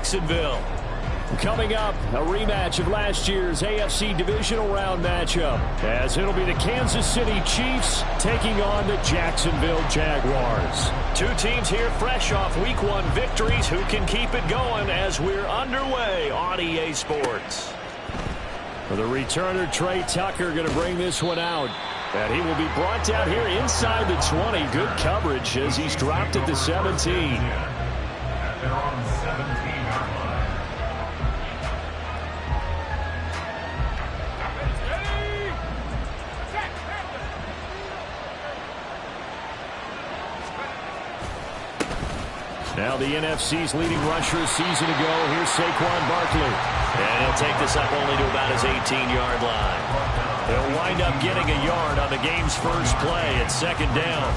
Jacksonville. Coming up, a rematch of last year's AFC Divisional Round matchup, as it'll be the Kansas City Chiefs taking on the Jacksonville Jaguars. Two teams here fresh off Week 1 victories. Who can keep it going as we're underway on EA Sports? For the returner, Trey Tucker going to bring this one out. And he will be brought down here inside the 20. Good coverage as he's dropped at the 17. Now the NFC's leading rusher a season ago. Here's Saquon Barkley. And he'll take this up only to about his 18-yard line. He'll wind up getting a yard on the game's first play at second down.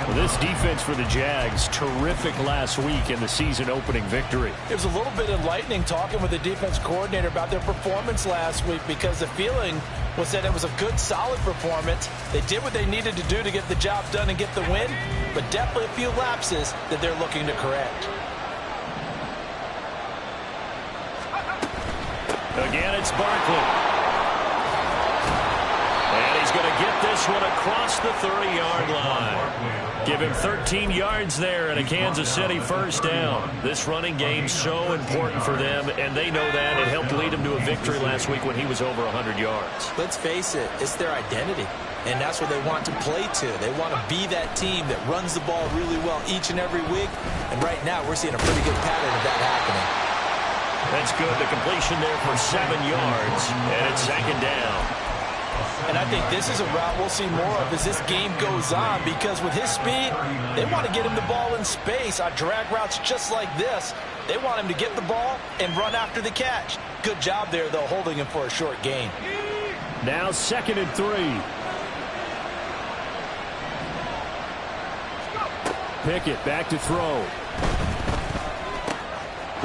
Well, this defense for the Jags, terrific last week in the season-opening victory. It was a little bit enlightening talking with the defense coordinator about their performance last week, because the feeling was that it was a good, solid performance. They did what they needed to do to get the job done and get the win, but definitely a few lapses that they're looking to correct. Again, it's Barkley. And he's going to get this one across the 30-yard line. Give him 13 yards there and a Kansas City first down. This running game so important for them, and they know that. It helped lead him to a victory last week when he was over 100 yards. Let's face it, it's their identity, and that's what they want to play to. They want to be that team that runs the ball really well each and every week, and right now we're seeing a pretty good pattern of that happening. That's good. The completion there for 7 yards, and it's second down. And I think this is a route we'll see more of as this game goes on, because with his speed, they want to get him the ball in space on drag routes just like this. They want him to get the ball and run after the catch. Good job there, though, holding him for a short gain. Now 2nd and 3. Pickett back to throw.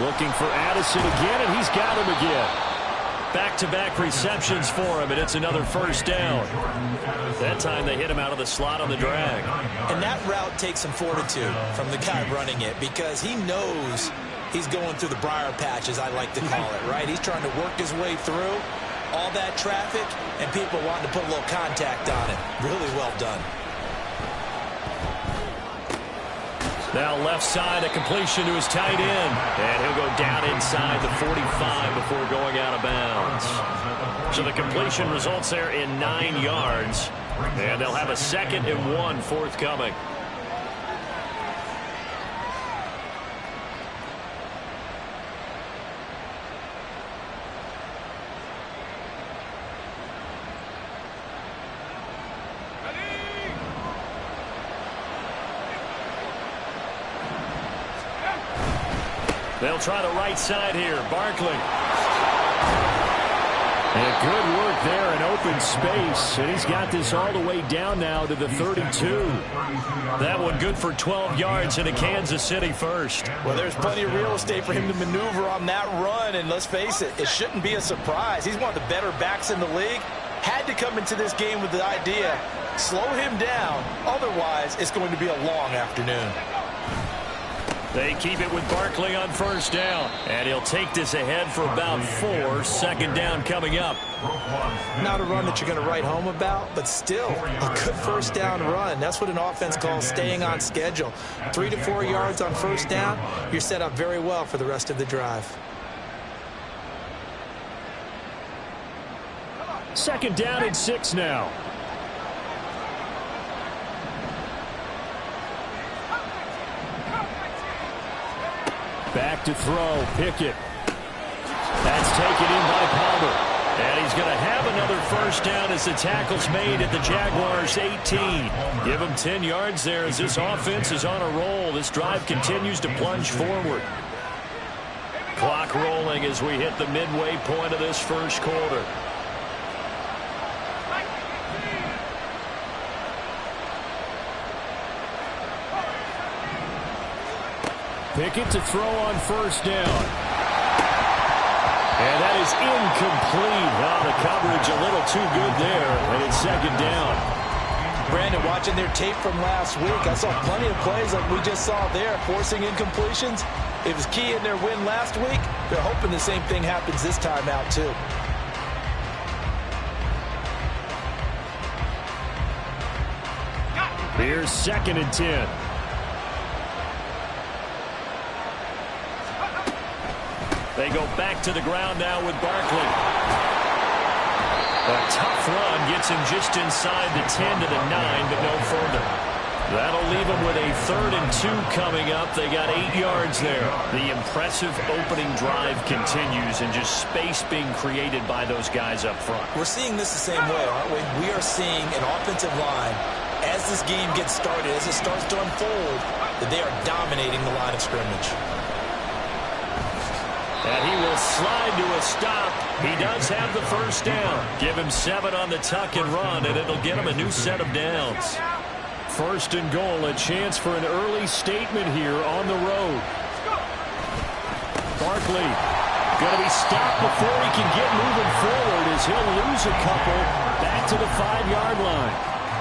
Looking for Addison again, and he's got him again. Back-to-back receptions for him, and it's another first down. That time they hit him out of the slot on the drag. And that route takes some fortitude from the guy running it, because he knows he's going through the briar patch, as I like to call it, right? He's trying to work his way through all that traffic, and people wanting to put a little contact on it. Really well done. Now left side, a completion to his tight end. And he'll go down inside the 45 before going out of bounds. So the completion results there in 9 yards. And they'll have a 2nd and 1 forthcoming. They'll try the right side here. Barkley. And good work there in open space. And he's got this all the way down now to the 32. That one good for 12 yards and a Kansas City first. Well, there's plenty of real estate for him to maneuver on that run. And let's face it, it shouldn't be a surprise. He's one of the better backs in the league. Had to come into this game with the idea, slow him down. Otherwise, it's going to be a long afternoon. They keep it with Barkley on first down. And he'll take this ahead for about 4. Second down coming up. Not a run that you're going to write home about, but still a good first down run. That's what an offense calls staying on schedule. 3 to 4 yards on first down. You're set up very well for the rest of the drive. Second down and 6 now. Back to throw, Pickett. That's taken in by Palmer. And he's going to have another first down as the tackle's made at the Jaguars' 18. Give him 10 yards there as this offense is on a roll. This drive continues to plunge forward. Clock rolling as we hit the midway point of this first quarter. Pickett to throw on first down. And that is incomplete. Oh, the coverage a little too good there, and it's second down. Brandon, watching their tape from last week, I saw plenty of plays like we just saw there, forcing incompletions. It was key in their win last week. They're hoping the same thing happens this time out, too. Here's 2nd and 10. They go back to the ground now with Barkley. A tough run gets him just inside the 10 to the 9, but no further. That'll leave them with a 3rd and 2 coming up. They got 8 yards there. The impressive opening drive continues, and just space being created by those guys up front. We're seeing this the same way, aren't we? We are seeing an offensive line, as this game gets started, as it starts to unfold, that they are dominating the line of scrimmage. And he will slide to a stop. He does have the 1st down. Give him 7 on the tuck and run, and it'll get him a new set of downs. 1st and goal, a chance for an early statement here on the road. Barkley going to be stopped before he can get moving forward as he'll lose a couple back to the 5-yard line.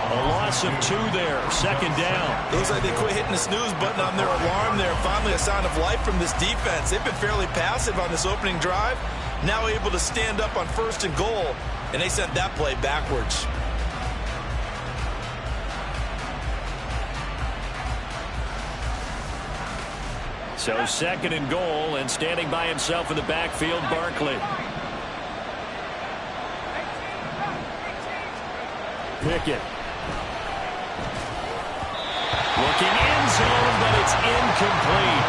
A loss of 2 there, 2nd down. Looks like they quit hitting the snooze button on their alarm there. Finally a sign of life from this defense. They've been fairly passive on this opening drive. Now able to stand up on 1st and goal, and they sent that play backwards. So 2nd and goal, and standing by himself in the backfield, Barkley. Pickett. Looking end zone, but it's incomplete.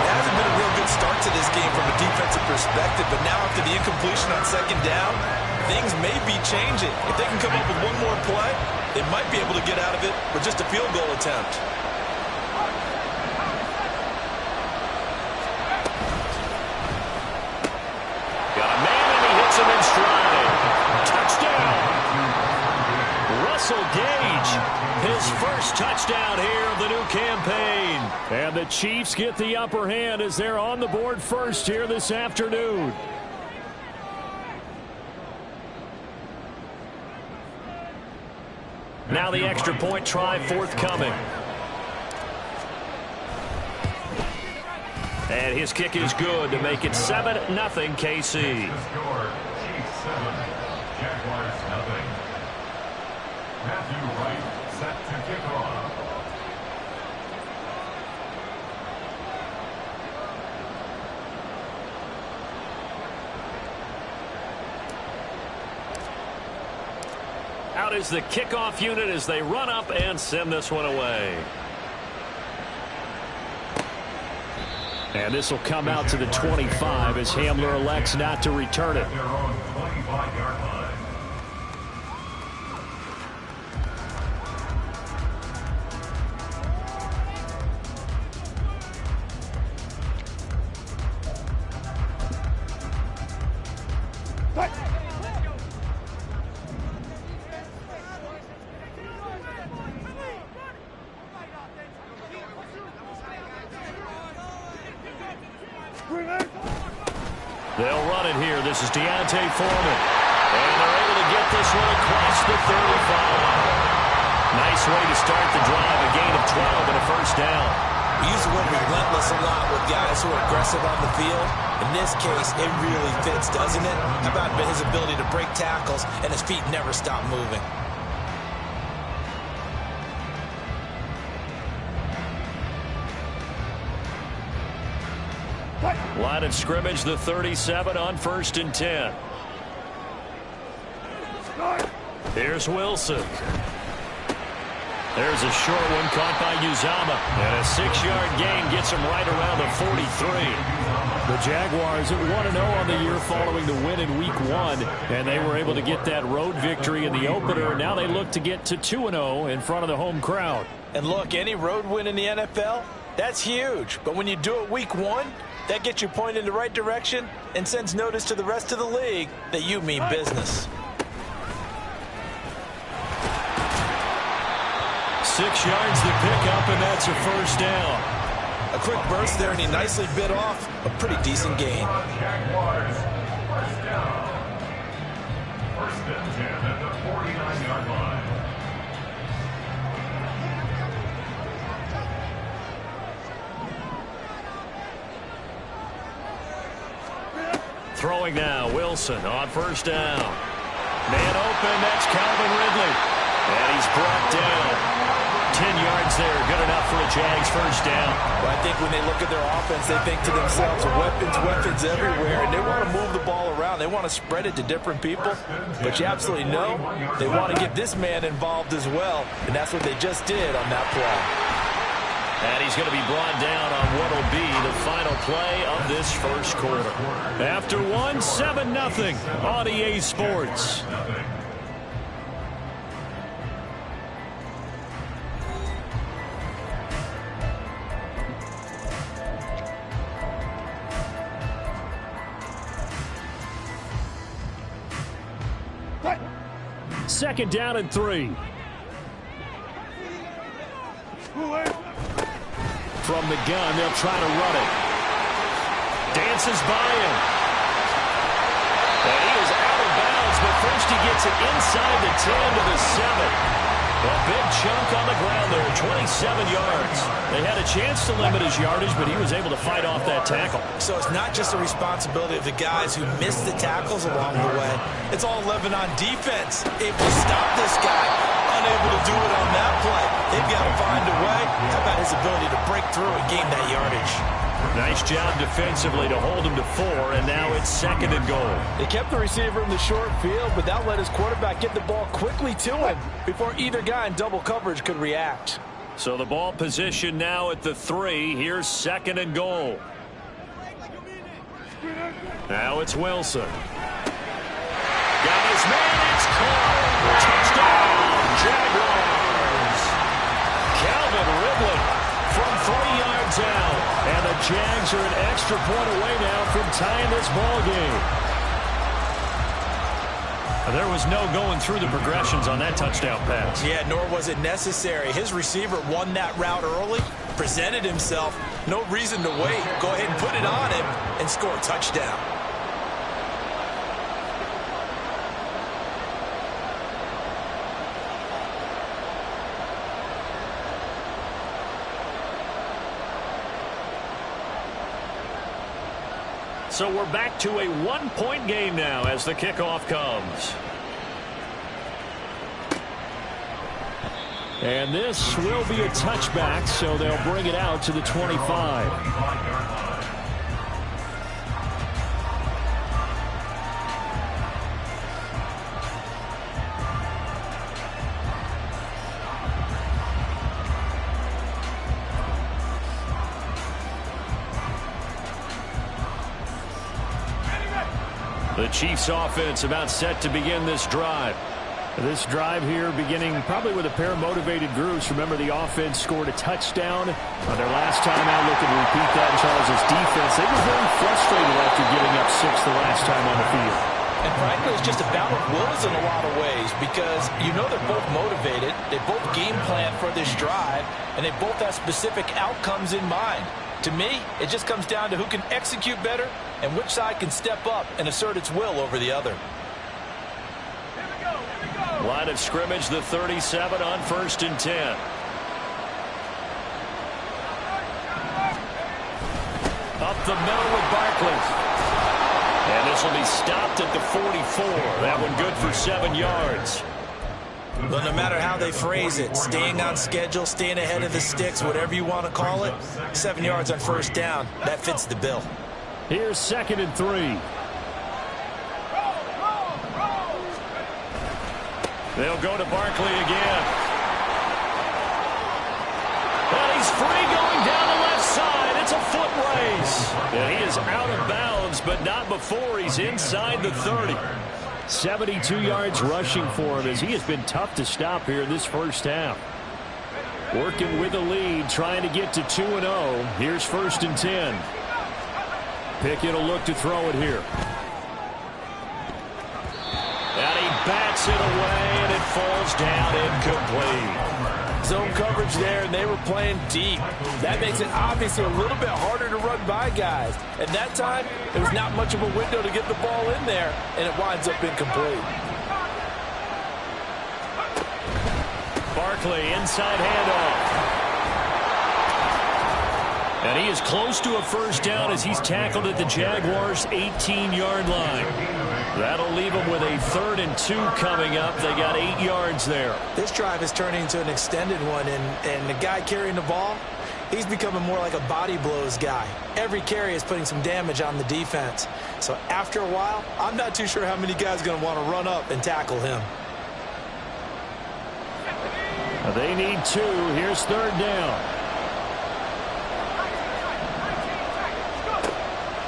It hasn't been a real good start to this game from a defensive perspective, but now after the incompletion on 2nd down, things may be changing. If they can come up with one more play, they might be able to get out of it with just a field goal attempt. Got a man, and he hits him in stride. Touchdown. Russell Gage, his 1st touchdown here of the new campaign. And the Chiefs get the upper hand as they're on the board first here this afternoon. Now the extra point try forthcoming. And his kick is good to make it 7-0 KC. Set to kick off. Out is the kickoff unit as they run up and send this one away. And this will come out to the 25 as Hamler elects not to return it. Their own 25-yard line. They'll run it here. This is Deontay Foreman. And they're able to get this one across the 35. Nice way to start the drive. A gain of 12 and a 1st down. We use the word relentless a lot with guys who are aggressive on the field. In this case, it really fits, doesn't it? How about his ability to break tackles and his feet never stop moving? Line of scrimmage, the 37 on 1st and 10. Here's Wilson. There's a short one caught by Uzama. And a 6-yard gain gets him right around the 43. The Jaguars at 1-0 on the year following the win in Week 1. And they were able to get that road victory in the opener. Now they look to get to 2-0 in front of the home crowd. And look, any road win in the NFL, that's huge. But when you do it Week 1, that gets you pointed in the right direction and sends notice to the rest of the league that you mean business. 6 yards the pickup, and that's a 1st down. A quick burst there, and he nicely bit off a pretty decent gain. Jaguars, 1st down. 1st and 10 at the 49-yard line. Throwing now, Wilson on first down. Man open, that's Calvin Ridley. And he's brought down. 10 yards there, good enough for a Jags first down. Well, I think when they look at their offense, they think to themselves, weapons everywhere, and they want to move the ball around. They want to spread it to different people, but you absolutely know they want to get this man involved as well, and that's what they just did on that play. And he's going to be brought down on what will be the final play of this first quarter. After one, 7-0 on EA Sports. Second down and 3. From the gun, they'll try to run it. Dances by him. And he is out of bounds, but first he gets it inside the 10 to the 7. A big chunk on the ground there, 27 yards. They had a chance to limit his yardage, but he was able to fight off that tackle. So it's not just a responsibility of the guys who missed the tackles along the way. It's all 11 on defense. Able to stop this guy. Unable to do it on that play. They've got to find a way. How about his ability to break through and gain that yardage? Nice job defensively to hold him to 4, and now it's second and goal. They kept the receiver in the short field, but that let his quarterback get the ball quickly to him before either guy in double coverage could react. So the ball position now at the 3. Here's second and goal. Now it's Wilson. Got his man, it's caught. Touchdown, Jaguars. Calvin Ridley from 3 yards out. And the Jags are an extra point away now from tying this ball game. There was no going through the progressions on that touchdown pass. Yeah, nor was it necessary. His receiver won that route early, presented himself. No reason to wait. Go ahead and put it on him and score a touchdown. So we're back to a 1-point game now as the kickoff comes. And this will be a touchback, so they'll bring it out to the 25. The Chiefs offense about set to begin this drive. This drive here beginning probably with a pair of motivated groups. Remember, the offense scored a touchdown on their last time out. Looking to repeat that in Charles' defense. They were very frustrated after giving up 6 the last time on the field. And frankly, it's just a battle of wills in a lot of ways because you know they're both motivated. They both game plan for this drive, and they both have specific outcomes in mind. To me, it just comes down to who can execute better and which side can step up and assert its will over the other. Line of scrimmage, the 37 on 1st and 10. Up the middle with Barkley. And this will be stopped at the 44. That one good for 7 yards. But no matter how they phrase it, staying on schedule, staying ahead of the sticks, whatever you want to call it, 7 yards on first down, that fits the bill. Here's 2nd and 3. They'll go to Barkley again. And he's free going down the left side. It's a foot race. And he is out of bounds, but not before he's inside the 30. 72 yards rushing for him as he has been tough to stop here in this first half. Working with the lead, trying to get to 2-0. Here's 1st and 10. Pickett will look to throw it here. And he bats it away, and it falls down incomplete. Zone coverage there, and they were playing deep. That makes it obviously a little bit harder to run by guys. At that time, there was not much of a window to get the ball in there, and it winds up incomplete. Barkley, inside handoff. And he is close to a first down as he's tackled at the Jaguars' 18-yard line. That'll leave them with a 3rd and 2 coming up. They got 8 yards there. This drive is turning into an extended one, and the guy carrying the ball, he's becoming more like a body blows guy. Every carry is putting some damage on the defense. So after a while, I'm not too sure how many guys are going to want to run up and tackle him. They need 2. Here's 3rd down.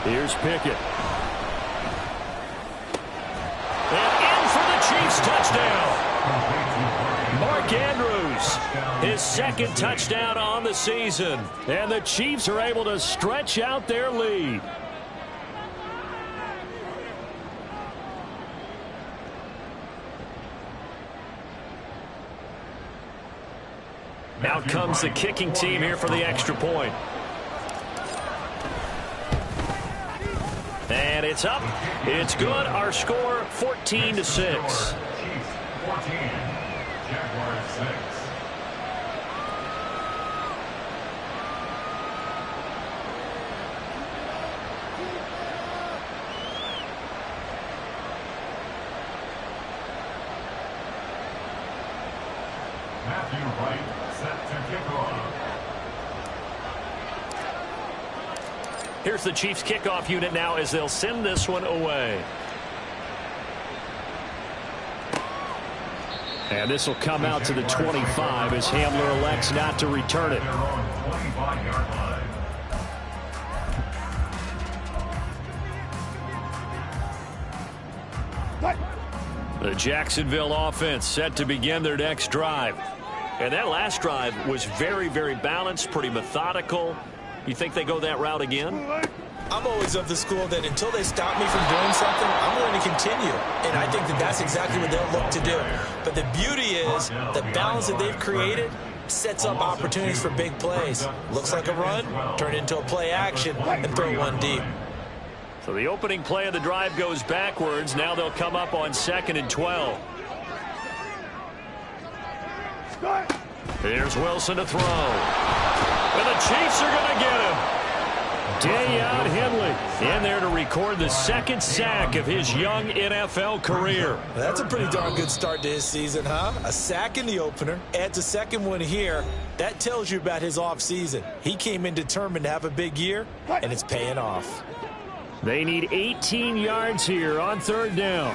Here's Pickett. And in for the Chiefs touchdown. Mark Andrews, his 2nd touchdown on the season. And the Chiefs are able to stretch out their lead. Out comes the kicking team here for the extra point. And it's up. It's good. Our score, 14-6. Chiefs 14, Jaguars 6. Matthew Wright set to kick off. Here's the Chiefs kickoff unit now as they'll send this one away. And this will come out to the 25 as Hamler elects not to return it. Their own 25-yard line. The Jacksonville offense set to begin their next drive. And that last drive was very, very balanced, pretty methodical. You think they go that route again? I'm always of the school that until they stop me from doing something, I'm going to continue. And I think that that's exactly what they'll look to do. But the beauty is the balance that they've created sets up opportunities for big plays. Looks like a run, turn it into a play action, and throw one deep. So the opening play of the drive goes backwards. Now they'll come up on 2nd and 12. Here's Wilson to throw. And the Chiefs are going to get him. Dayon Henley in there to record the 2nd sack of his young NFL career. That's a pretty darn good start to his season, huh? A sack in the opener, adds a 2nd one here. That tells you about his offseason. He came in determined to have a big year, and it's paying off. They need 18 yards here on 3rd down.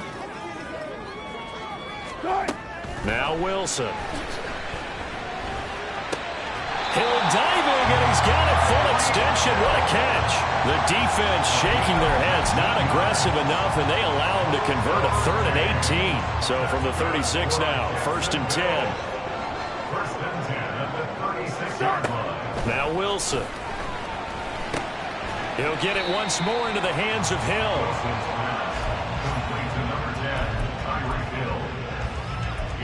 Now Wilson. He'll diving, and he's got a full extension. What a catch. The defense shaking their heads, not aggressive enough, and they allow him to convert a 3rd and 18. So from the 36 now, 1st and 10. 1st and 10 at the 36-yard line. Now Wilson. He'll get it once more into the hands of Hill. Wilson's pass complete to number 10, Tyreek Hill.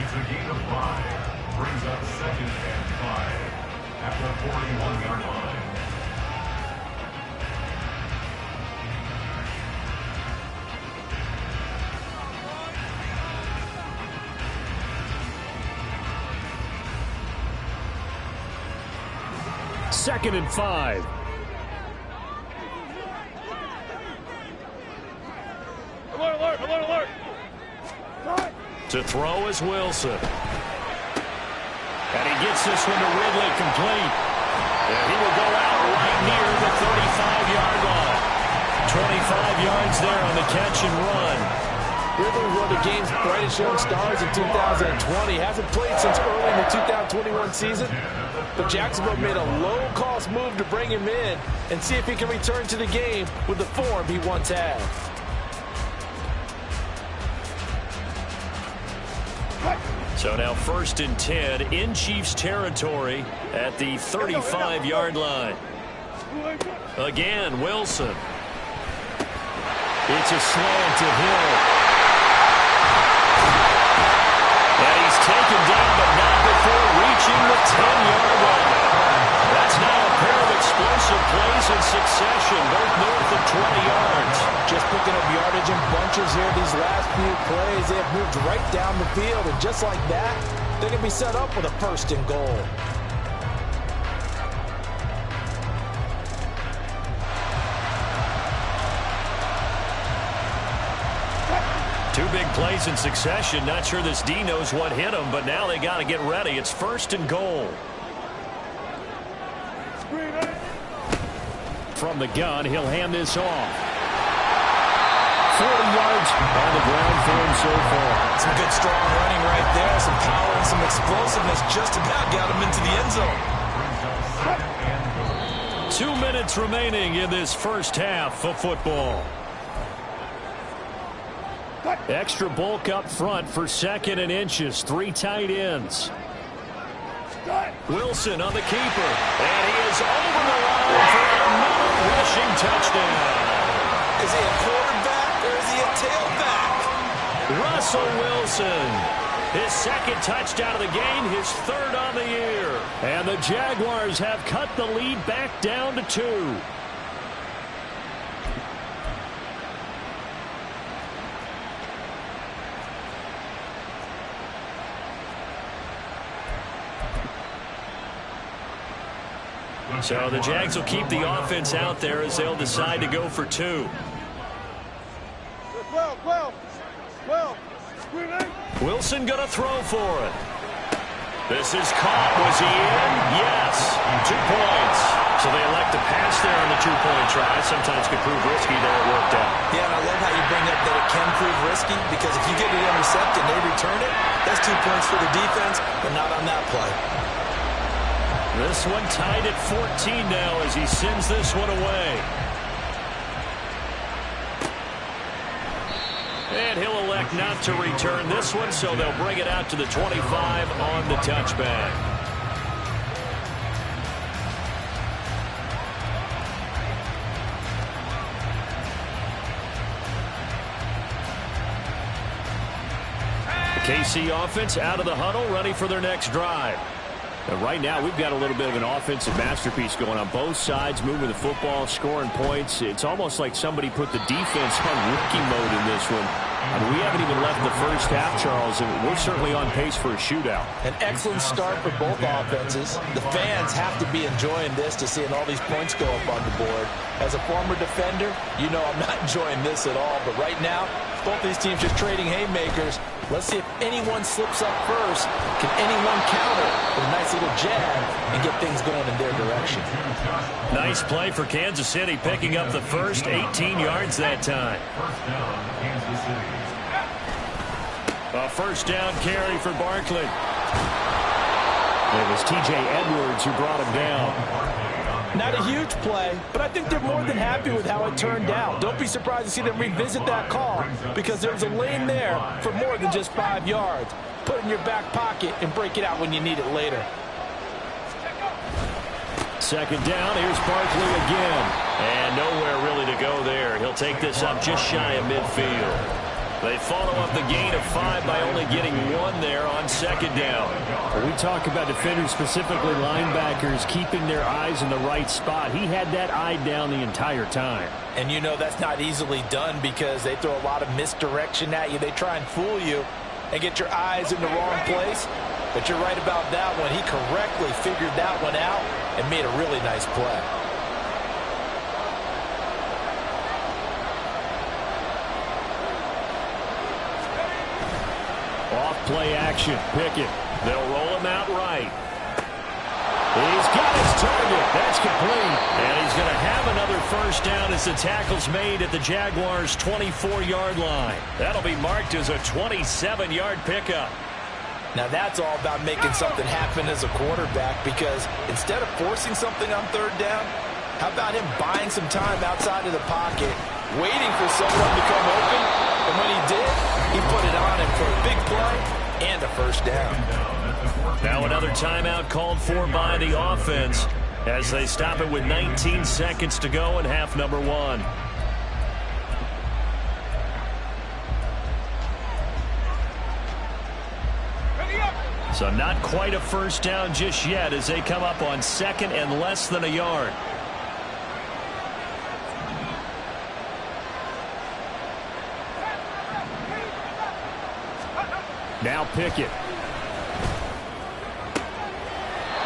It's a gain of 5. Brings up 2nd and 5. At the 41-yard line. Second and 5. Alert, alert, alert. To throw is Wilson. And he gets this one to Ridley complete. And he will go out right near the 35-yard line. 25 yards there on the catch and run. Ridley was one of the game's brightest young stars in 2020. Hasn't played since early in the 2021 season. But Jacksonville made a low-cost move to bring him in and see if he can return to the game with the form he once had. So now 1st and 10 in Chiefs territory at the 35-yard line. Again, Wilson. It's a slant to Hill. And he's taken down, but not before reaching the 10-yard line. That's now a pair of explosive plays in succession, both north of 20 yards. Just picking up yardage in bunches here these last few plays. They have moved right down the field, and just like that, they're going to be set up with a 1st and goal. Two big plays in succession. Not sure this D knows what hit him, but now they got to get ready. It's 1st and goal. From the gun, he'll hand this off. 40 yards on the ground for him so far. Some good strong running right there. Some power and some explosiveness just about got him into the end zone. 2 minutes remaining in this first half of football. Extra bulk up front for 2nd and inches. 3 tight ends. Wilson on the keeper. And he is over the line for another rushing touchdown. Is he a quarterback or is he a tailback? Russell Wilson. His 2nd touchdown of the game, his 3rd on the year. And the Jaguars have cut the lead back down to 2. So the Jags will keep the offense out there as they'll decide to go for 2. Wilson going to throw for it. This is caught. Was he in? Yes. 2 points. So they elect to pass there on the 2-point try. Sometimes could prove risky. There it worked out. Yeah, and I love how you bring up that it can prove risky, because if you get it intercepted and they return it, that's 2 points for the defense, but not on that play. This one tied at 14 now as he sends this one away. And he'll elect not to return this one, so they'll bring it out to the 25 on the touchback. The KC offense out of the huddle, ready for their next drive. Right now, we've got a little bit of an offensive masterpiece going on both sides, moving the football, scoring points. It's almost like somebody put the defense on rookie mode in this one. I mean, we haven't even left the first half, Charles, and we're certainly on pace for a shootout. An excellent start for both offenses. The fans have to be enjoying this to seeing all these points go up on the board. As a former defender, you know I'm not enjoying this at all. But right now, both these teams just trading haymakers. Let's see if anyone slips up first. Can anyone counter with a nice little jab and get things going in their direction? Nice play for Kansas City, picking up the first 18 yards that time. A first down carry for Barkley. It was T.J. Edwards who brought him down. Not a huge play, but I think they're more than happy with how it turned out. Don't be surprised to see them revisit that call, because there's a lane there for more than just 5 yards. Put it in your back pocket and break it out when you need it later. Second down, here's Barkley again. And nowhere really to go there. He'll take this up just shy of midfield. They follow up the gain of 5 by only getting 1 there on second down. When we talk about defenders, specifically linebackers, keeping their eyes in the right spot, he had that eye down the entire time. And you know that's not easily done, because they throw a lot of misdirection at you. They try and fool you and get your eyes in the wrong place. But you're right about that one. He correctly figured that one out and made a really nice play. Off-play action. Pickett. They'll roll him out right. He's got his target. That's complete. And he's going to have another first down as the tackle's made at the Jaguars' 24-yard line. That'll be marked as a 27-yard pickup. Now that's all about making something happen as a quarterback, because instead of forcing something on third down, how about him buying some time outside of the pocket, waiting for someone to come open, and when he did, he put it on him for a big play and a first down. Now another timeout called for by the offense as they stop it with 19 seconds to go in half number 1. So not quite a first down just yet as they come up on second and less than a yard. Now Pickett.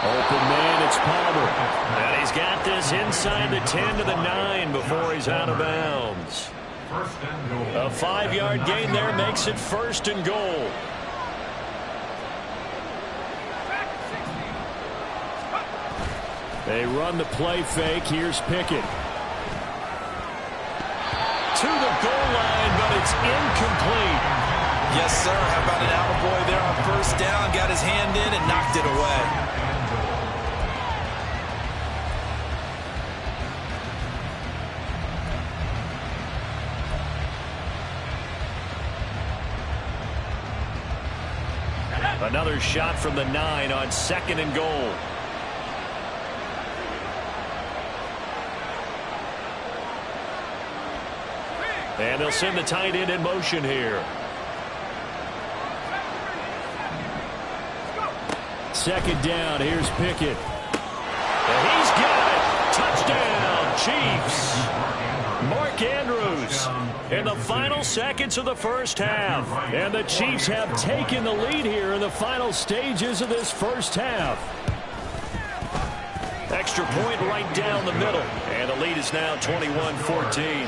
Open man, it's Palmer. And he's got this inside the 10 to the 9 before he's out of bounds. First and goal. A 5-yard gain there makes it first and goal. They run the play fake. Here's Pickett. To the goal line, but it's incomplete. Yes, sir. How about an attaboy there on first down? Got his hand in and knocked it away. Another shot from the 9 on second and goal. And they'll send the tight end in motion here. Second down. Here's Pickett. And he's got it. Touchdown, Chiefs. Mark Andrews in the final seconds of the first half. And the Chiefs have taken the lead here in the final stages of this first half. Extra point right down the middle. And the lead is now 21-14.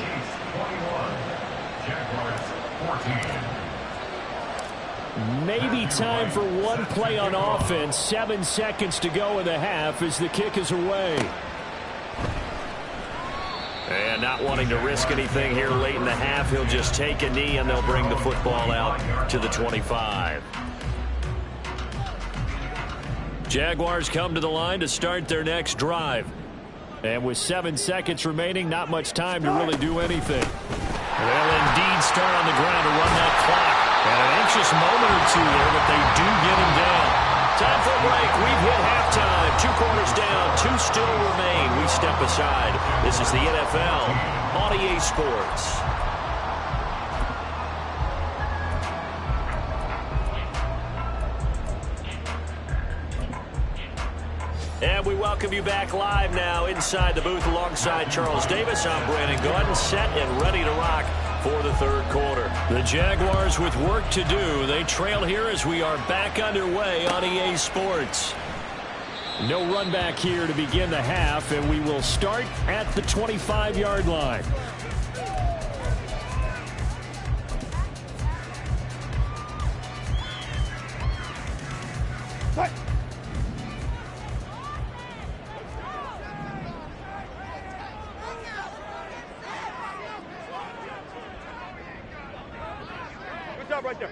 Maybe time for one play on offense. 7 seconds to go in the half as the kick is away. And not wanting to risk anything here late in the half, he'll just take a knee and they'll bring the football out to the 25. Jaguars come to the line to start their next drive. And with 7 seconds remaining, not much time to really do anything. Well, indeed, start on the ground to run that clock. And an anxious moment or two there, but they do get him down. Time for a break. We've hit halftime. 2 quarters down. 2 still remain. We step aside. This is the NFL on EA Sports. And we welcome you back live now inside the booth alongside Charles Davis. I'm Brandon Gordon, set and ready to rock for the third quarter. The Jaguars with work to do. They trail here as we are back underway on EA Sports. No run back here to begin the half, and we will start at the 25-yard line. Right there.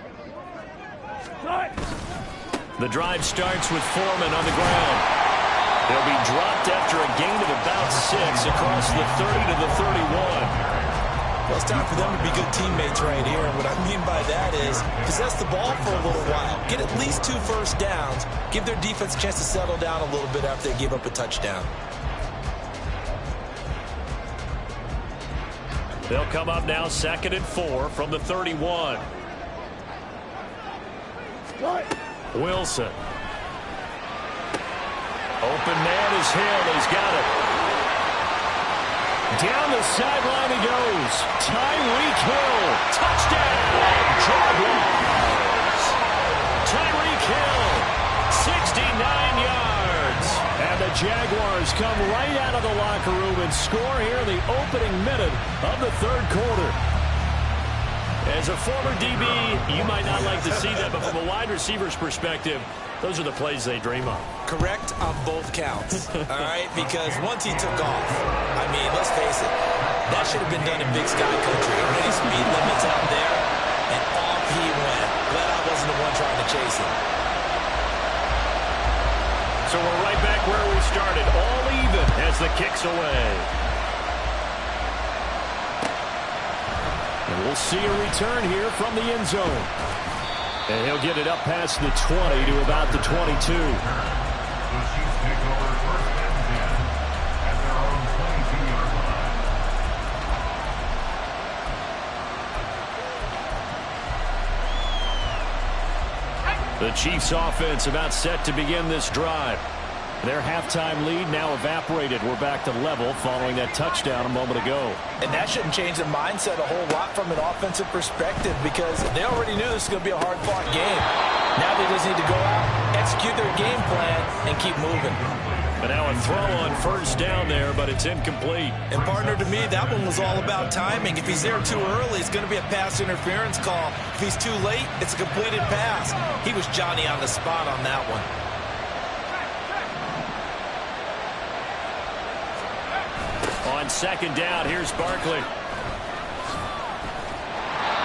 The drive starts with Foreman on the ground. They'll be dropped after a gain of about 6 across the 30 to the 31. Well, it's time for them to be good teammates right here. And what I mean by that is possess the ball for a little while. Get at least 2 first downs. Give their defense a chance to settle down a little bit after they give up a touchdown. They'll come up now 2nd and 4 from the 31. Wilson. Open man is Hill. He's got it. Down the sideline he goes. Tyreek Hill. Touchdown. Jaguars. Tyreek Hill. 69 yards. And the Jaguars come right out of the locker room and score here in the opening minute of the third quarter. As a former DB, you might not like to see that, but from a wide receiver's perspective, those are the plays they dream of. Correct on both counts, all right? Because once he took off, I mean, let's face it, that should have been done in Big Sky Country. Many speed limits out there, and off he went. Glad I wasn't the one trying to chase him. So we're right back where we started, all even as the kick's away. And we'll see a return here from the end zone. And he'll get it up past the 20 to about the 22. The Chiefs take over first and 10 at their own 22-yard line. The Chiefs offense about set to begin this drive. Their halftime lead now evaporated. We're back to level following that touchdown a moment ago. And that shouldn't change the mindset a whole lot from an offensive perspective because they already knew this was going to be a hard-fought game. Now they just need to go out, execute their game plan, and keep moving. And now a throw on first down there, but it's incomplete. And partner, to me, that one was all about timing. If he's there too early, it's going to be a pass interference call. If he's too late, it's a completed pass. He was Johnny on the spot on that one. On second down, here's Barkley.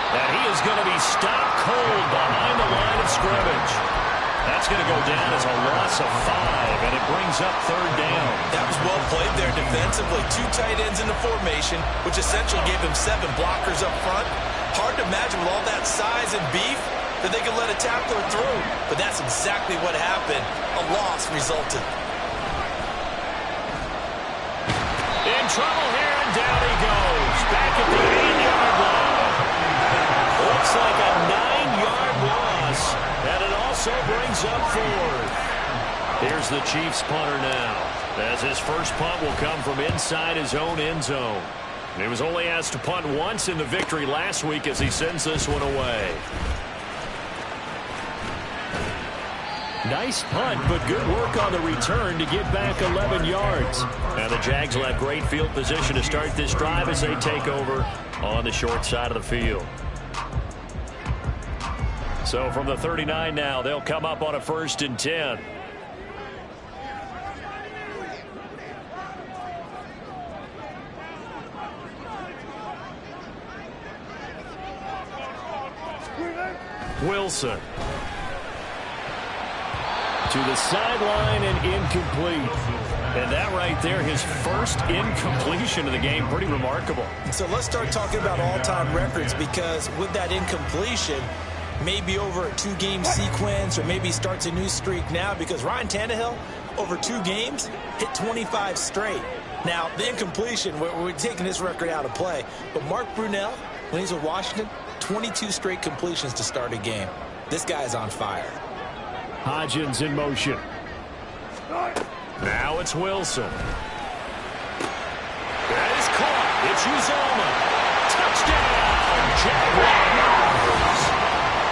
And he is going to be stopped cold behind the line of scrimmage. That's going to go down as a loss of 5, and it brings up third down. That was well played there defensively. 2 tight ends in the formation, which essentially gave him 7 blockers up front. Hard to imagine with all that size and beef that they could let a tackler through. But that's exactly what happened. A loss resulted. In trouble here, and down he goes. Back at the 8-yard line. Looks like a 9-yard loss, and it also brings up 4th. Here's the Chiefs punter now, as his first punt will come from inside his own end zone. He was only asked to punt once in the victory last week as he sends this one away. Nice punt, but good work on the return to get back 11 yards. Now the Jags will have great field position to start this drive as they take over on the short side of the field. So from the 39 now, they'll come up on a 1st and 10. Wilson. To the sideline and incomplete. And that right there, his first incompletion of the game, pretty remarkable. So let's start talking about all-time records, because with that incompletion, maybe over a 2-game sequence, or maybe starts a new streak now, because Ryan Tannehill, over 2 games, hit 25 straight. Now, the incompletion, we're taking this record out of play, but Mark Brunell, when he's with Washington, 22 straight completions to start a game. This guy's on fire. Hodgins in motion. Now it's Wilson. That is caught. It's Uzomah. Touchdown, Jaguars.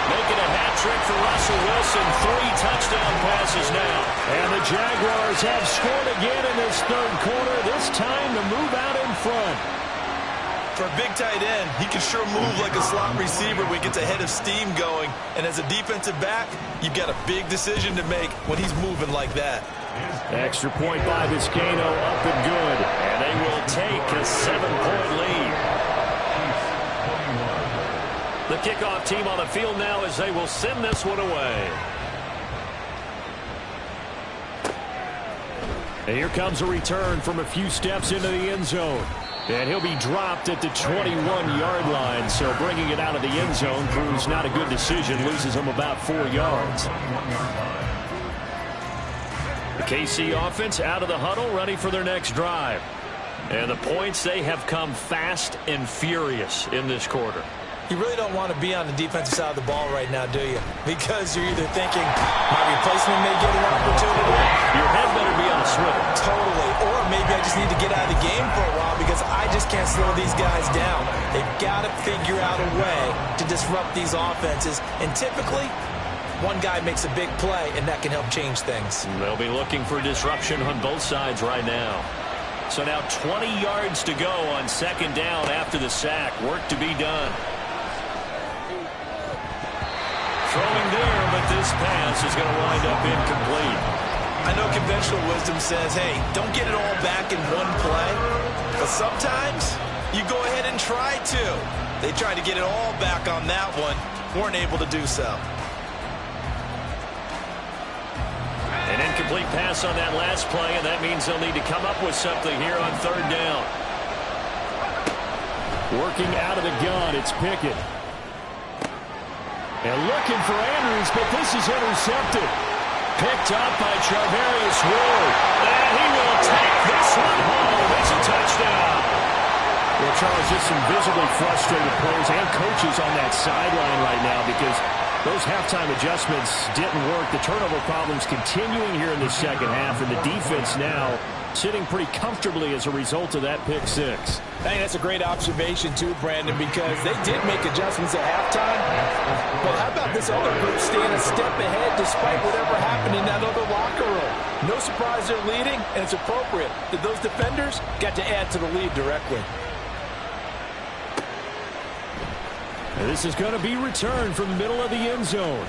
Making a hat trick for Russell Wilson. 3 touchdown passes now. And the Jaguars have scored again in this third quarter. This time to move out in front. For a big tight end, he can sure move like a slot receiver when he gets a head of steam going. And as a defensive back, you've got a big decision to make when he's moving like that. Extra point by Vizcaino, up and good. And they will take a 7-point lead. The kickoff team on the field now as they will send this one away. And here comes a return from a few steps into the end zone. And he'll be dropped at the 21-yard line. So bringing it out of the end zone proves not a good decision. Loses him about 4 yards. The KC offense out of the huddle, ready for their next drive. And the points, they have come fast and furious in this quarter. You really don't want to be on the defensive side of the ball right now, do you? Because you're either thinking, my replacement may get an opportunity. Your head better be on a swivel. Totally. Or maybe I just need to get out of the game for a while because I just can't slow these guys down. They've got to figure out a way to disrupt these offenses. And typically, one guy makes a big play, and that can help change things. They'll be looking for disruption on both sides right now. So now 20 yards to go on second down after the sack. Work to be done. Throwing there, but this pass is going to wind up incomplete. I know conventional wisdom says, hey, don't get it all back in one play. But sometimes you go ahead and try to. They tried to get it all back on that one. Weren't able to do so. An incomplete pass on that last play, and that means they'll need to come up with something here on third down. Working out of the gun, it's Pickett. And looking for Andrews, but this is intercepted. Picked up by Charvarius Ward. And he will take this one home. It's a touchdown. Well, Charles, just some visibly frustrated players and coaches on that sideline right now because those halftime adjustments didn't work. The turnover problems continuing here in the second half, and the defense now sitting pretty comfortably as a result of that pick six. I think that's a great observation, too, Brandon, because they did make adjustments at halftime. But how about this other group staying a step ahead despite whatever happened in that other locker room? No surprise they're leading, and it's appropriate that those defenders got to add to the lead directly. This is going to be returned from the middle of the end zone.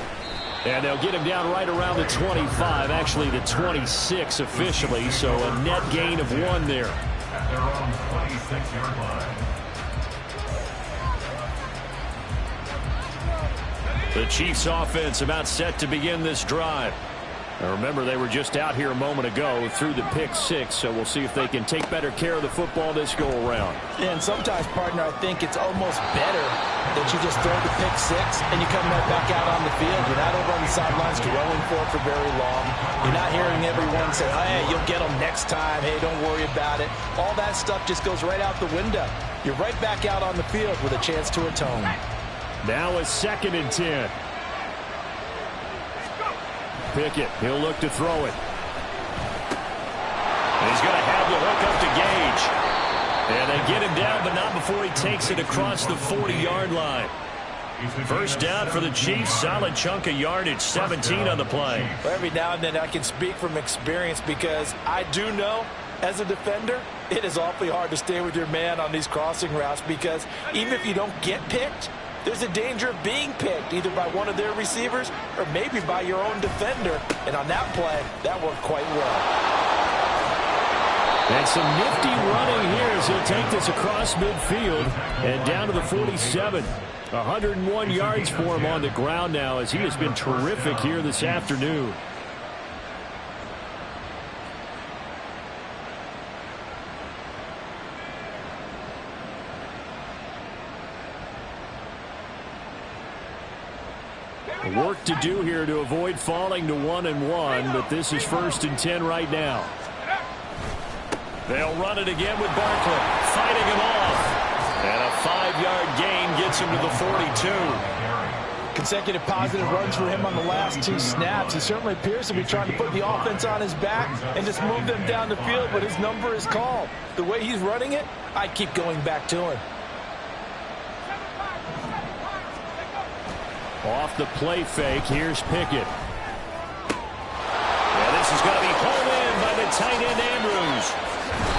And they'll get him down right around the 25, actually the 26 officially, so a net gain of 1 there. At their own 26-yard line. The Chiefs offense about set to begin this drive. Now remember, they were just out here a moment ago through the pick 6, so we'll see if they can take better care of the football this go around. And sometimes, partner, I think it's almost better that you just throw the pick 6 and you come right back out on the field. You're not over on the sidelines dwelling for it for very long. You're not hearing everyone say, hey, you'll get them next time. Hey, don't worry about it. All that stuff just goes right out the window. You're right back out on the field with a chance to atone. Now a 2nd and 10. Pickett, he'll look to throw it. And he's going to have the hook up to Gage. And they get him down, but not before he takes it across the 40-yard line. First down for the Chiefs. Solid chunk of yardage, 17 on the play. Well, every now and then I can speak from experience because I do know, as a defender, it is awfully hard to stay with your man on these crossing routes because even if you don't get picked, there's a danger of being picked either by one of their receivers or maybe by your own defender. And on that play, that worked quite well. And some nifty running here as he'll take this across midfield and down to the 47. 101 yards for him on the ground now as he has been terrific here this afternoon. Work to do here to avoid falling to 1-1, but this is 1st and 10 right now. They'll run it again with Barkley, fighting him off. And a 5-yard gain gets him to the 42. Consecutive positive runs for him on the last 2 snaps. He certainly appears to be trying to put the offense on his back and just move them down the field, but his number is called. The way he's running it, I keep going back to him. Off the play fake, here's Pickett. And this is going to be pulled in by the tight end Andrews.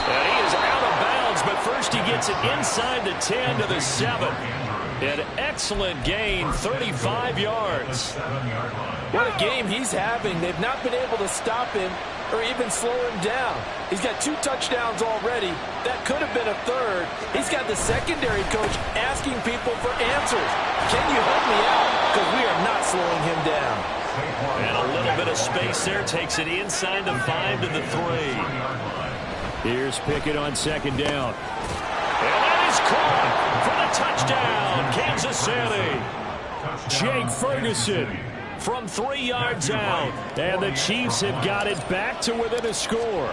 And he is out of bounds, but first he gets it inside the 10 to the 7. An excellent gain, 35 yards. What a game he's having. They've not been able to stop him or even slow him down. He's got 2 touchdowns already. That could have been a 3rd. He's got the secondary coach asking people for answers. Can you help me out? Because we are not slowing him down. And a little bit of space there. Takes it inside the 5 to the 3. Here's Pickett on 2nd down. And that is caught for the touchdown, Kansas City. Jake Ferguson from 3 yards out. And the Chiefs have got it back to within a score.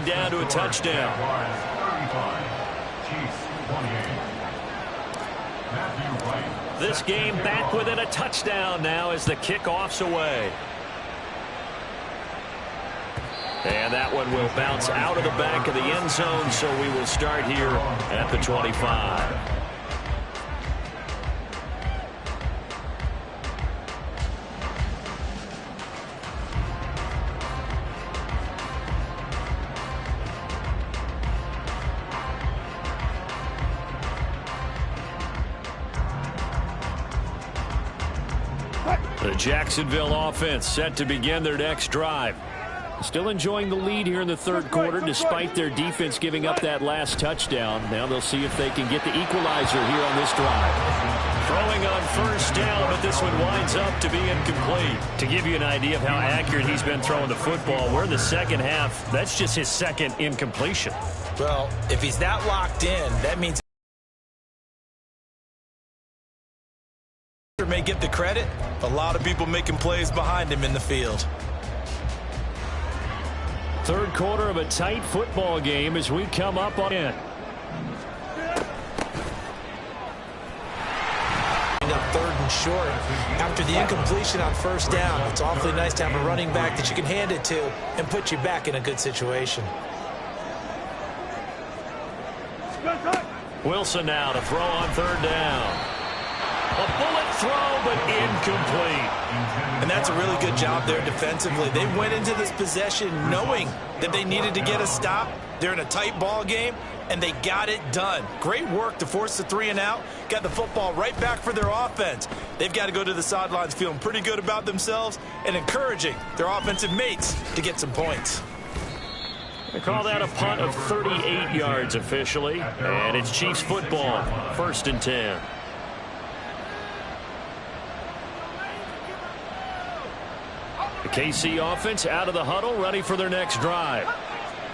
Down to a touchdown. This game back within a touchdown now as the kickoff's away. And that one will bounce out of the back of the end zone, so we will start here at the 25. The Jacksonville offense set to begin their next drive. Still enjoying the lead here in the 3rd quarter despite their defense giving up that last touchdown. Now they'll see if they can get the equalizer here on this drive. Throwing on 1st down, but this one winds up to be incomplete. To give you an idea of how accurate he's been throwing the football, we're in the 2nd half. That's just his 2nd incompletion. Well, if he's that locked in, that means may get the credit. A lot of people making plays behind him in the field. 3rd quarter of a tight football game as we come up on it. Up 3rd and short. After the incompletion on 1st down, it's awfully nice to have a running back that you can hand it to and put you back in a good situation. Wilson now to throw on 3rd down. A bullet throw, but incomplete. And that's a really good job there defensively. They went into this possession knowing that they needed to get a stop. They're in a tight ball game, and they got it done. Great work to force the 3 and out. Got the football right back for their offense. They've got to go to the sidelines feeling pretty good about themselves and encouraging their offensive mates to get some points. They call that a punt of 38 yards officially, and it's Chiefs football, 1st and 10. The KC offense out of the huddle, ready for their next drive.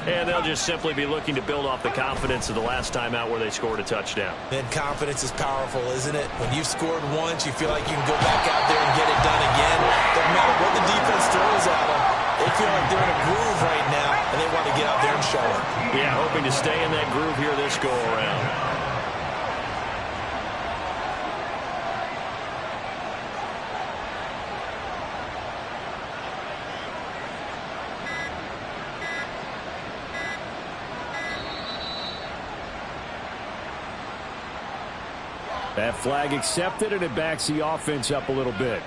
And they'll just simply be looking to build off the confidence of the last time out where they scored a touchdown. And confidence is powerful, isn't it? When you've scored once, you feel like you can go back out there and get it done again. Doesn't matter what the defense throws at them. They feel like they're in a groove right now, and they want to get out there and show it. Yeah, hoping to stay in that groove here this go-around. That flag accepted, and it backs the offense up a little bit.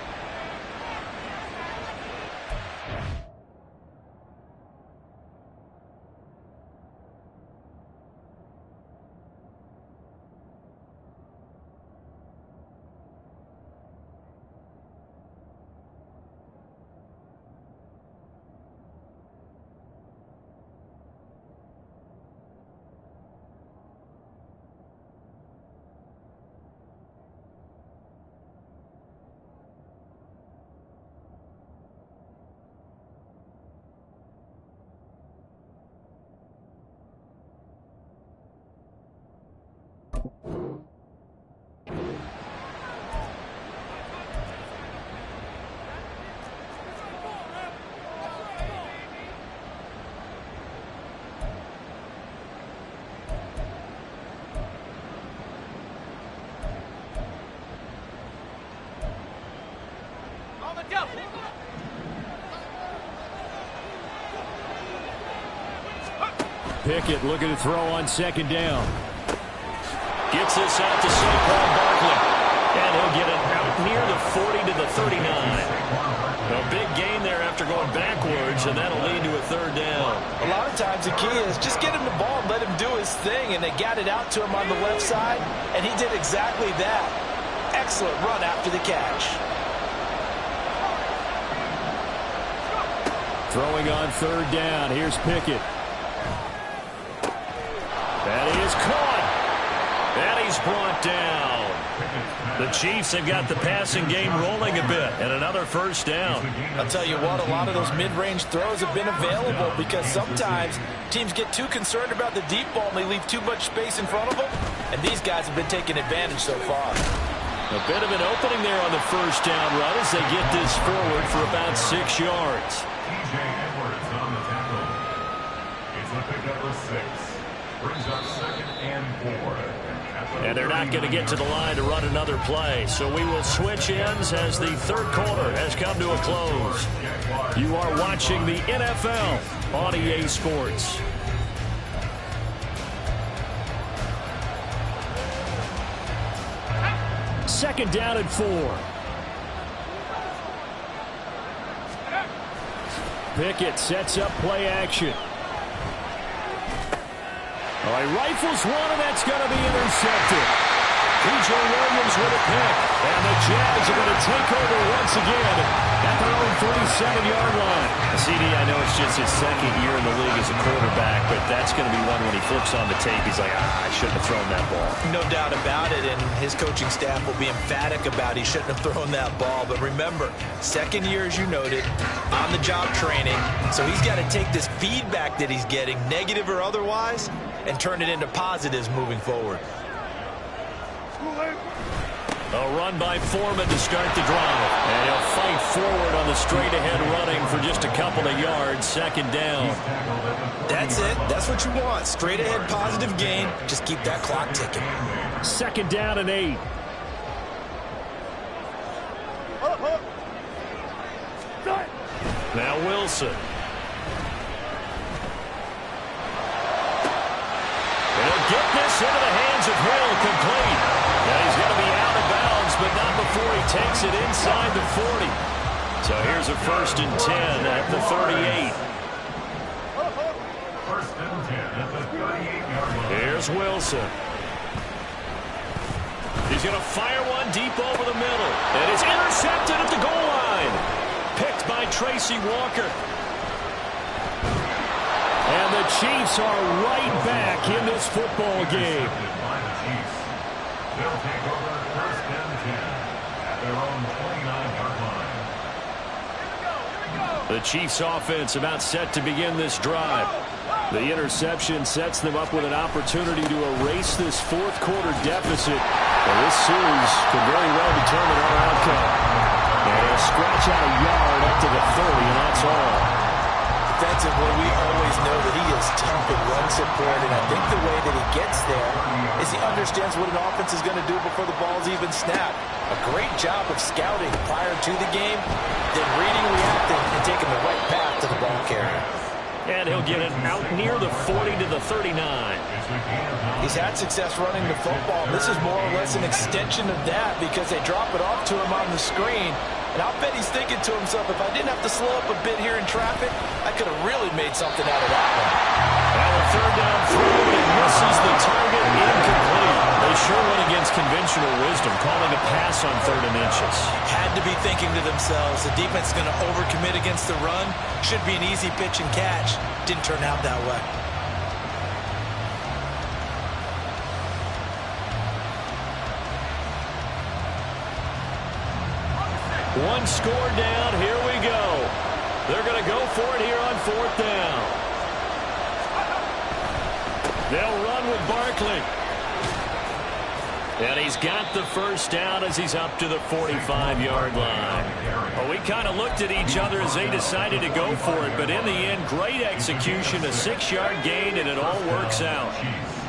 Pickett looking to throw on 2nd down. Gets this out to Saquon Barkley. And he'll get it out near the 40 to the 39. A big gain there after going backwards, and that'll lead to a 3rd down. A lot of times the key is just get him the ball and let him do his thing, and they got it out to him on the left side, and he did exactly that. Excellent run after the catch. Throwing on 3rd down. Here's Pickett. That is caught. And he's brought down. The Chiefs have got the passing game rolling a bit, and another 1st down. I'll tell you what, a lot of those mid-range throws have been available because sometimes teams get too concerned about the deep ball and they leave too much space in front of them, and these guys have been taking advantage so far. A bit of an opening there on the 1st down run as they get this forward for about 6 yards. TJ Edwards on the tackle. It's a pickup of 6. Brings up 2nd and 4. And they're not going to get to the line to run another play. So we will switch ends as the 3rd quarter has come to a close. You are watching the NFL on EA Sports. Second down and 4. Pickett sets up play action. He rifles one, and that's going to be intercepted. P.J. Williams with a pick. And the Jags are going to take over once again at their own 37-yard line. CD, I know it's just his 2nd year in the league as a quarterback, but that's going to be one when he flips on the tape, he's like, I shouldn't have thrown that ball. No doubt about it, and his coaching staff will be emphatic about he shouldn't have thrown that ball. But remember, 2nd year, as you noted, on-the-job training, so he's got to take this feedback that he's getting, negative or otherwise, and turn it into positives moving forward. A run by Foreman to start the drive. And he'll fight forward on the straight-ahead running for just a couple of yards. 2nd down. That's it. That's what you want. Straight-ahead positive gain. Just keep that clock ticking. 2nd down and 8. Now Wilson. And he'll get this into the hands of Hill, complete. And he's going to be out of bounds, but not before he takes it inside the 40. So here's a 1st and 10 at the 38. 1st and 10 at the 38-yard line. Here's Wilson. He's going to fire one deep over the middle. And it's intercepted at the goal line. Picked by Tracy Walker. And the Chiefs are right back in this football game. By the Chiefs. They'll take over 1st and 10 at their own 29-yard line. The Chiefs offense about set to begin this drive. The interception sets them up with an opportunity to erase this fourth quarter deficit. And this series could very well determine our outcome. And they'll scratch out a yard up to the 30, and that's all. Defensively, we always know that he is tough in run support, and I think the way that he gets there is he understands what an offense is going to do before the ball's even snapped. A great job of scouting prior to the game, then reading, reacting, and taking the right path to the ball carrier. And he'll get it out near the 40 to the 39. He's had success running the football. This is more or less an extension of that because they drop it off to him on the screen. And I'll bet he's thinking to himself, if I didn't have to slow up a bit here in traffic, I could have really made something out of that one. And a 3rd down through, and misses the target, incomplete. They sure went against conventional wisdom, calling a pass on 3rd and inches. Had to be thinking to themselves, the defense is going to overcommit against the run. Should be an easy pitch and catch. Didn't turn out that way. One score down. Here we go. They're going to go for it here on 4th down. They'll run with Barkley. And he's got the 1st down as he's up to the 45-yard line. Well, we kind of looked at each other as they decided to go for it, but in the end, great execution, a 6-yard gain, and it all works out.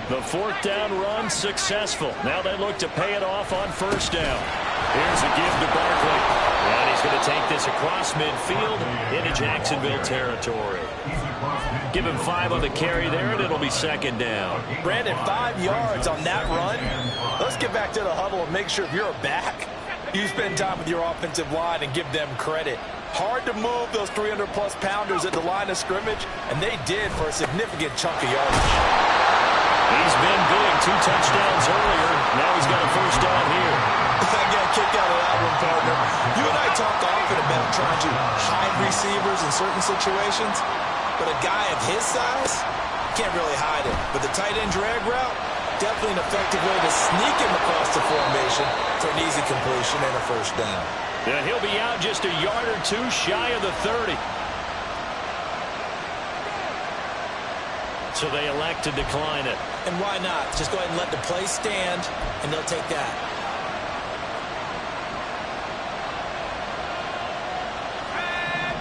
The 4th down run successful. Now they look to pay it off on 1st down. Here's a give to Barkley. And he's going to take this across midfield into Jacksonville territory. Give him 5 on the carry there, and it'll be 2nd down. Brandon, 5 yards on that run. Let's get back to the huddle and make sure if you're a back, you spend time with your offensive line and give them credit. Hard to move those 300-plus pounders at the line of scrimmage, and they did for a significant chunk of yardage. He's been good. 2 touchdowns earlier. Now he's got a 1st down here. I got a kick out of that one, partner. You and I talk often about trying to hide receivers in certain situations, but a guy of his size can't really hide it. But the tight end drag route, definitely an effective way to sneak him across the formation for an easy completion and a 1st down. And he'll be out just a yard or 2 shy of the 30. So they elect to decline it. And why not? Just go ahead and let the play stand, and they'll take that.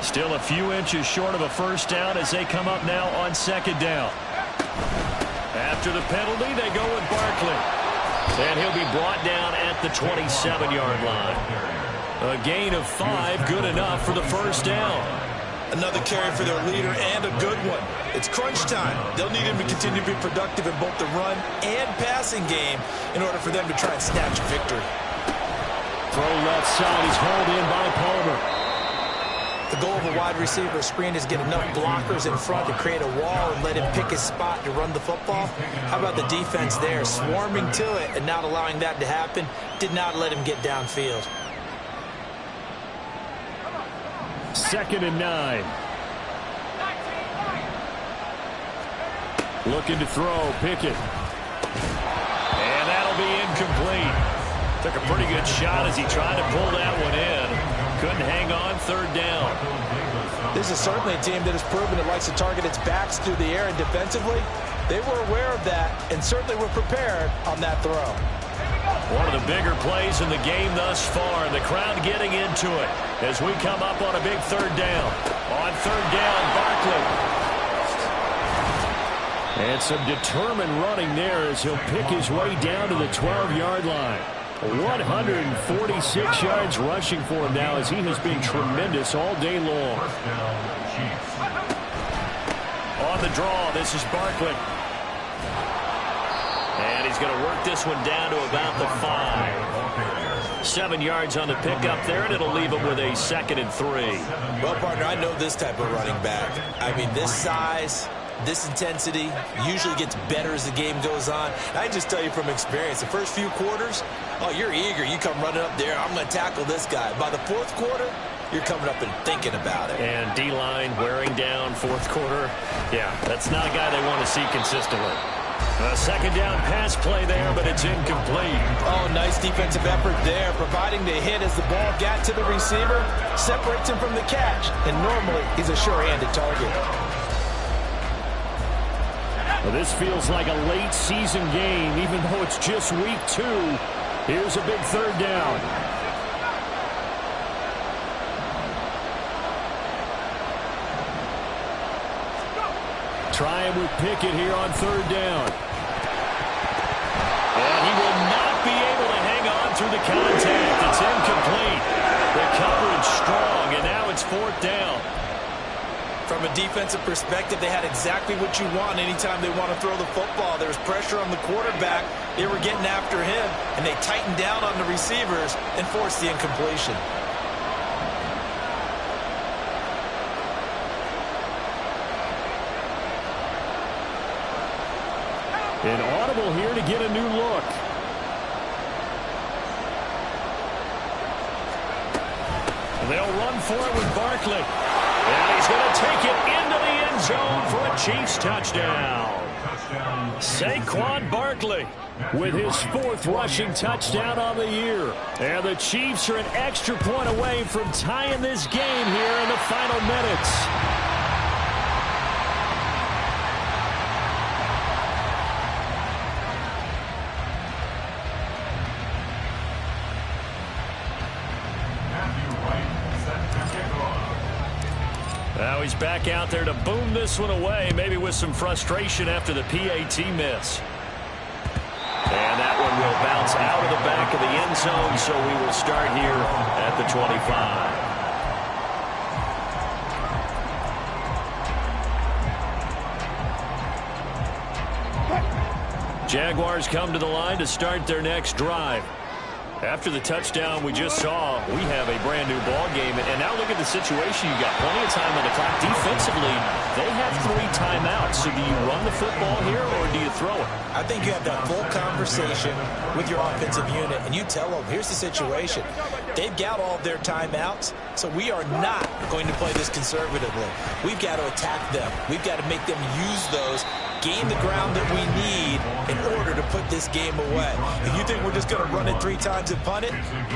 Still a few inches short of a 1st down as they come up now on 2nd down. After the penalty, they go with Barkley. And he'll be brought down at the 27-yard line. A gain of 5, good enough for the 1st down. Another carry for their leader and a good one. It's crunch time. They'll need him to continue to be productive in both the run and passing game in order for them to try and snatch a victory. Throw left side is hauled in by Palmer. The goal of a wide receiver screen is get enough blockers in front to create a wall and let him pick his spot to run the football. How about the defense there, swarming to it and not allowing that to happen? Did not let him get downfield. 2nd and 9. Looking to throw, Pickett. And that'll be incomplete. Took a pretty good shot as he tried to pull that one in. Couldn't hang on 3rd down. This is certainly a team that has proven it likes to target its backs through the air, and defensively, they were aware of that and certainly were prepared on that throw. One of the bigger plays in the game thus far, and the crowd getting into it as we come up on a big 3rd down. On 3rd down, Barkley. And some determined running there as he'll pick his way down to the 12-yard line. 146 yards rushing for him now as he has been tremendous all day long. On the draw, this is Barkley. And he's going to work this one down to about the 5. 7 yards on the pickup there, and it'll leave him with a 2nd and 3. Well, partner, I know this type of running back. I mean, this size, this intensity usually gets better as the game goes on. I just tell you from experience, the first few quarters, oh, you're eager. You come running up there, I'm going to tackle this guy. By the fourth quarter, you're coming up and thinking about it. And D-line wearing down fourth quarter. Yeah, that's not a guy they want to see consistently. A 2nd down pass play there, but it's incomplete. Oh, nice defensive effort there, providing the hit as the ball got to the receiver, separates him from the catch, and normally he's a sure-handed target. Well, this feels like a late season game, even though it's just week 2. Here's a big 3rd down. Try him with Pickett here on 3rd down. And he will not be able to hang on through the contact. It's incomplete. The coverage strong, and now it's 4th down. From a defensive perspective, they had exactly what you want anytime they want to throw the football. There was pressure on the quarterback. They were getting after him, and they tightened down on the receivers and forced the incompletion. An audible here to get a new look. They'll run for it with Barkley. And he's going to take it into the end zone for a Chiefs touchdown. Saquon Barkley with his 4th rushing touchdown on the year. And the Chiefs are an extra point away from tying this game here in the final minutes. Now he's back out there to boom this one away, maybe with some frustration after the PAT miss. And that one will bounce out of the back of the end zone, so we will start here at the 25. Jaguars come to the line to start their next drive. After the touchdown we just saw, we have a brand-new ball game. And now look at the situation. You got plenty of time on the clock. Defensively, they have 3 timeouts. So do you run the football here or do you throw it? I think you have that full conversation with your offensive unit, and you tell them, here's the situation. They've got all of their timeouts, so we are not going to play this conservatively. We've got to attack them. We've got to make them use those, gain the ground that we need in order to put this game away. If you think we're just going to run it 3 times and punt it,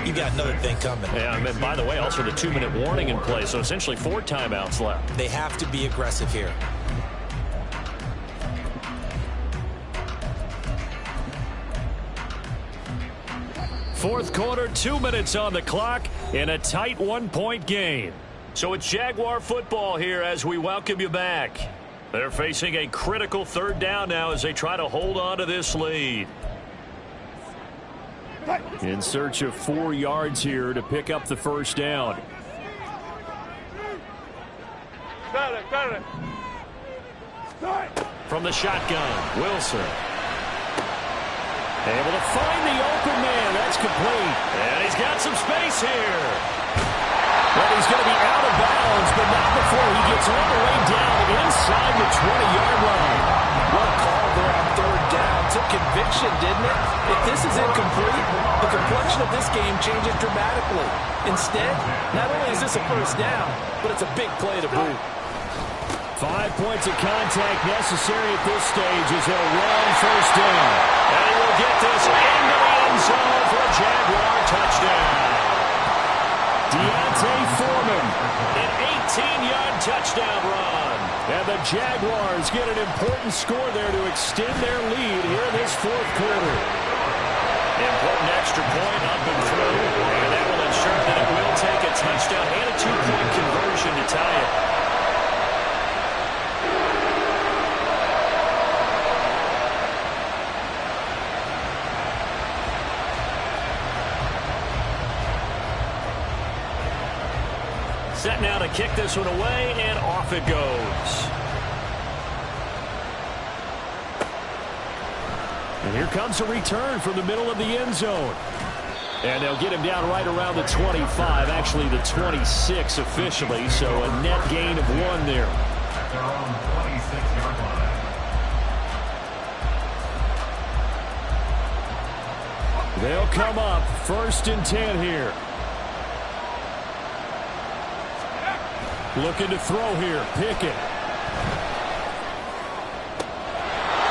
you got another thing coming. Yeah, and by the way, also the 2-minute warning in play, so essentially 4 timeouts left. They have to be aggressive here. Fourth quarter, 2 minutes on the clock in a tight 1-point game. So it's Jaguar football here as we welcome you back. They're facing a critical 3rd down now as they try to hold on to this lead. In search of 4 yards here to pick up the 1st down. From the shotgun, Wilson. Able to find the open man. That's complete. And he's got some space here. Well, he's going to be out of bounds, but not before he gets all the way down inside the 20-yard line. What call there on 3rd down. Took conviction, didn't it? If this is incomplete, the complexion of this game changes dramatically. Instead, not only is this a 1st down, but it's a big play to boot. 5 points of contact necessary at this stage as they'll run 1st down. And he will get this into the end zone for a Jaguar touchdown. Deontay Foreman, an 18-yard touchdown run. And the Jaguars get an important score there to extend their lead here in this 4th quarter. Important extra point up and through. And that will ensure that it will take a touchdown and a 2-point conversion to tie it. Set now to kick this one away, and off it goes. And here comes a return from the middle of the end zone. And they'll get him down right around the 25, actually the 26 officially, so a net gain of 1 there. At their own 26-yard line. They'll come up 1st and 10 here. Looking to throw here. Pickett.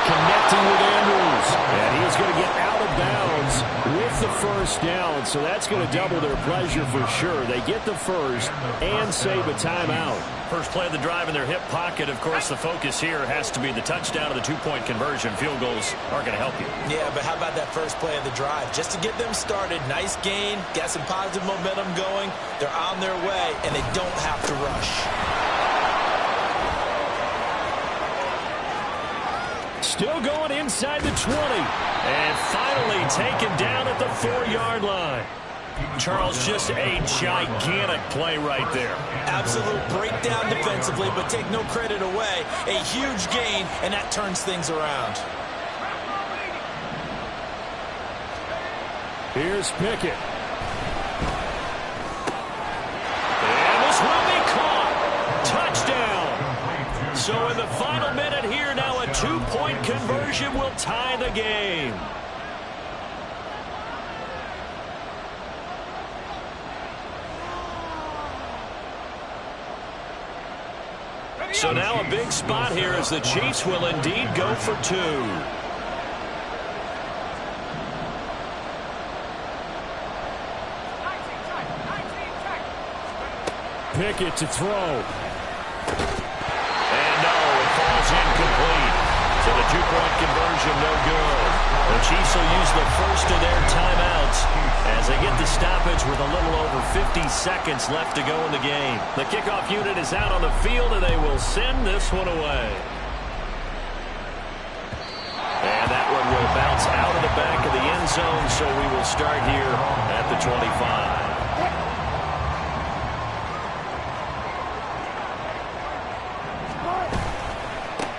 Connecting with Andrews. And he's going to get out of bounds with the 1st down. So that's going to double their pleasure for sure. They get the 1st and save a timeout. First play of the drive in their hip pocket. Of course, the focus here has to be the touchdown of the 2-point conversion. Field goals aren't going to help you. Yeah, but how about that first play of the drive? Just to get them started, nice gain, got some positive momentum going. They're on their way, and they don't have to rush. Still going inside the 20. And finally taken down at the 4-yard line. Charles, just a gigantic play right there. Absolute breakdown defensively, but take no credit away. A huge gain, and that turns things around. Here's Pickett. And this will be caught. Touchdown. So in the final minute here, now a 2-point conversion will tie the game. So now a big spot here as the Chiefs will indeed go for 2. Pickett to throw. And no, it falls incomplete. So the 2-point conversion no good. The Chiefs will use the 1st of their timeouts as they get the stoppage with a little over 50 seconds left to go in the game. The kickoff unit is out on the field, and they will send this one away. And that one will bounce out of the back of the end zone, so we will start here at the 25.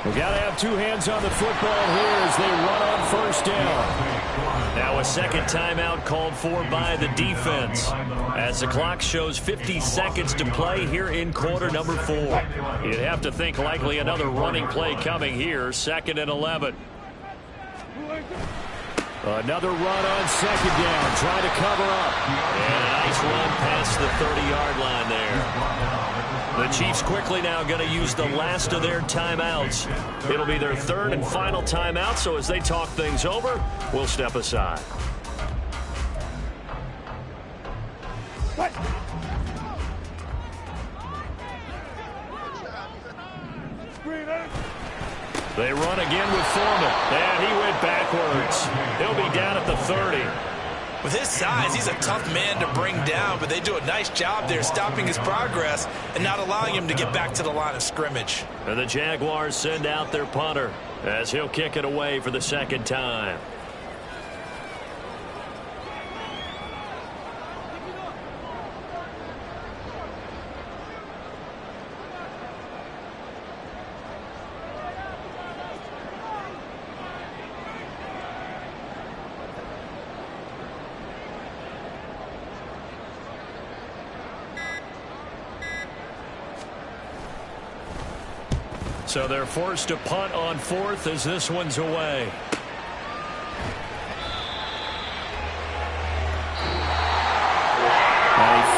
We got to have 2 hands on the football here as they run on 1st down. Now a second timeout called for by the defense as the clock shows 50 seconds to play here in quarter number 4. You'd have to think likely another running play coming here, 2nd and 11. Another run on 2nd down, trying to cover up. And a nice run past the 30-yard line there. The Chiefs quickly now going to use the last of their timeouts. It'll be their 3rd and final timeout, so as they talk things over, we'll step aside. They run again with Foreman, and he went backwards. He'll be down at the 30. With his size, he's a tough man to bring down, but they do a nice job there stopping his progress and not allowing him to get back to the line of scrimmage. And the Jaguars send out their punter as he'll kick it away for the 2nd time. So they're forced to punt on 4th as this one's away. A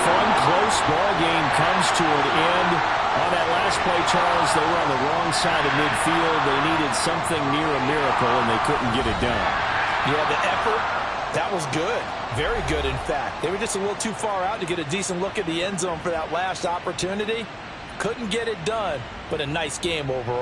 fun, close ball game comes to an end. On that last play, Charles, they were on the wrong side of midfield. They needed something near a miracle, and they couldn't get it done. Yeah, the effort, that was good. Very good, in fact. They were just a little too far out to get a decent look at the end zone for that last opportunity. Couldn't get it done, but a nice game overall.